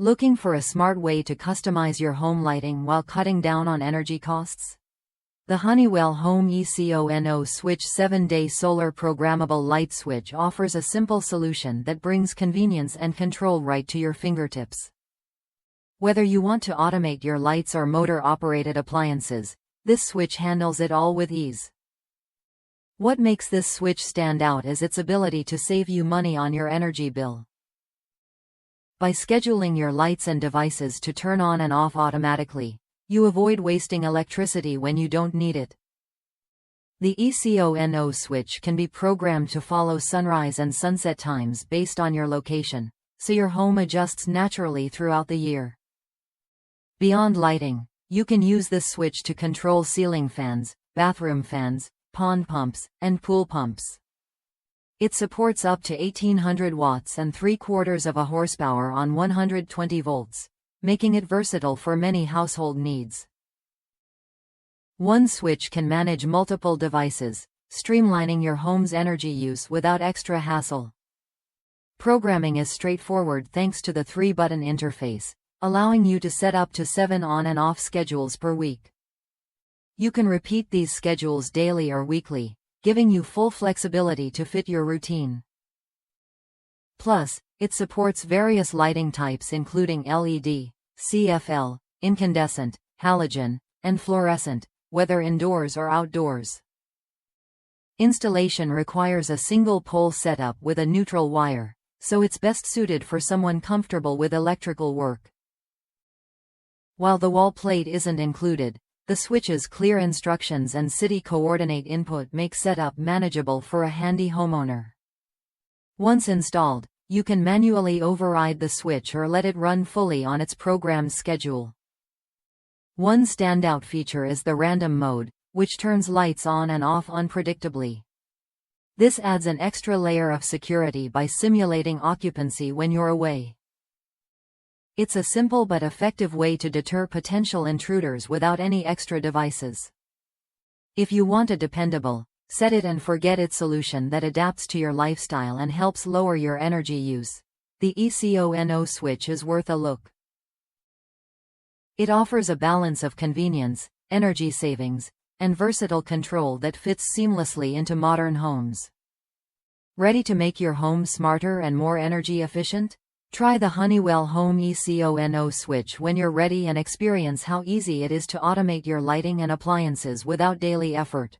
Looking for a smart way to customize your home lighting while cutting down on energy costs? The Honeywell Home ECONOSwitch 7-day Solar Programmable Light Switch offers a simple solution that brings convenience and control right to your fingertips. Whether you want to automate your lights or motor-operated appliances, this switch handles it all with ease. What makes this switch stand out is its ability to save you money on your energy bill. By scheduling your lights and devices to turn on and off automatically, you avoid wasting electricity when you don't need it. The ECONOSwitch can be programmed to follow sunrise and sunset times based on your location, so your home adjusts naturally throughout the year. Beyond lighting, you can use this switch to control ceiling fans, bathroom fans, pond pumps, and pool pumps. It supports up to 1800 watts and 3/4 horsepower on 120 volts, making it versatile for many household needs. One switch can manage multiple devices, streamlining your home's energy use without extra hassle. Programming is straightforward thanks to the 3-button interface, allowing you to set up to 7 on and off schedules per week. You can repeat these schedules daily or weekly, giving you full flexibility to fit your routine. Plus, it supports various lighting types including LED, CFL, incandescent, halogen, and fluorescent, whether indoors or outdoors. Installation requires a single-pole setup with a neutral wire, so it's best suited for someone comfortable with electrical work. While the wall plate isn't included, the switch's clear instructions and city coordinate input make setup manageable for a handy homeowner. Once installed, you can manually override the switch or let it run fully on its programmed schedule. One standout feature is the random mode, which turns lights on and off unpredictably. This adds an extra layer of security by simulating occupancy when you're away. It's a simple but effective way to deter potential intruders without any extra devices. If you want a dependable, set it and forget it solution that adapts to your lifestyle and helps lower your energy use, the ECONOSwitch is worth a look. It offers a balance of convenience, energy savings, and versatile control that fits seamlessly into modern homes. Ready to make your home smarter and more energy efficient? Try the Honeywell Home ECONOSwitch when you're ready and experience how easy it is to automate your lighting and appliances without daily effort.